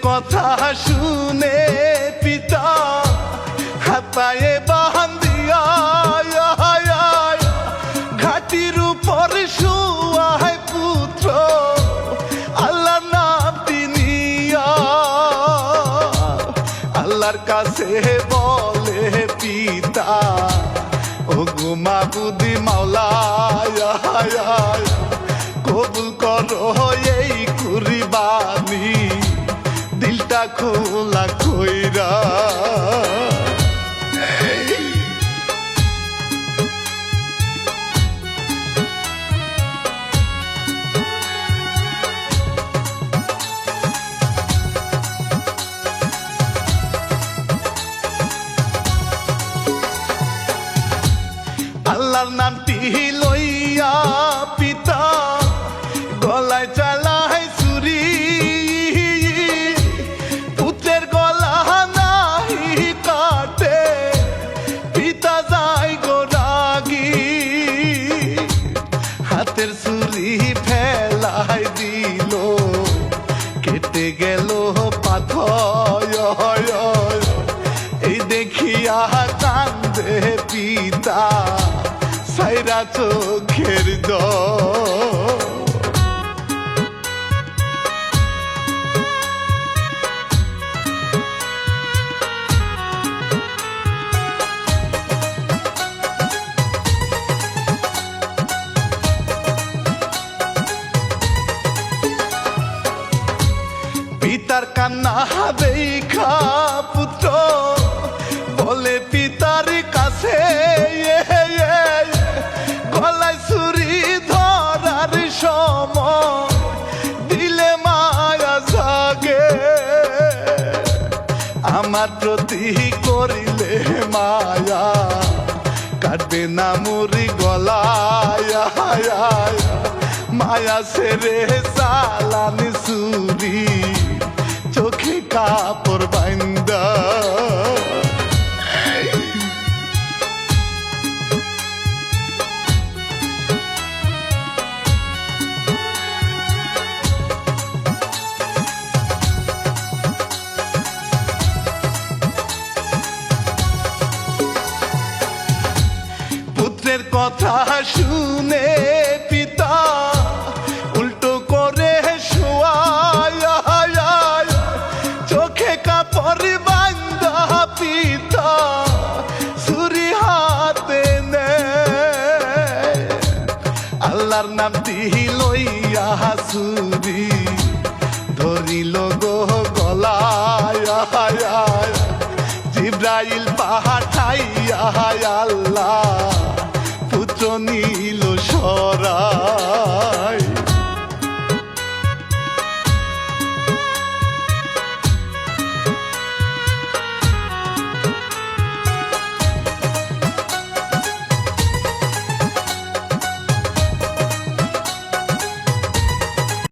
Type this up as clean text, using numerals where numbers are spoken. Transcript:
কথা শুনে পিতা হাতায়ে বান্ধিয়া ঘাটির উপর শুয়ায় পুত্র আল্লাহর নামটি নিয়া আল্লাহর কাছে বলে পিতা ও গো মাবুদি মাওলা কবুল করো এই কুরবানি দিলটা খোলা কইরা আল্লাহর নামটি লইয়া পিতা গলায় চালায় ছুরি পুত্রের গলা নাহি কাটে পিতা যায় গো রাগী হাতের ছুরি ফেলাই দিল কেটে গেল পাথর এই দেখিয়া কান্দে পিতা সাইরা চোখের জল পিতার কান্না দেখা পুত্র বলে পিতার কাছে গলায় ছুরি ধরার সময় দিলে মায়া জাগে আমার প্রতি করিলে মায়া কাটবে না মুড়ি গলায় মায়া সেরে চালানি ছুরি চোখে কাপড় বান্দা পুত্রের কথা শুনে পিতা উল্টো করে শোয়ায় চোখে কাপড় বান্দা পিতা ছুরি হাতে নেয় আল্লাহর নামটি লইয়া ছুরি ধরিল গো গলায় জিব্রাইল পাঠাইয়া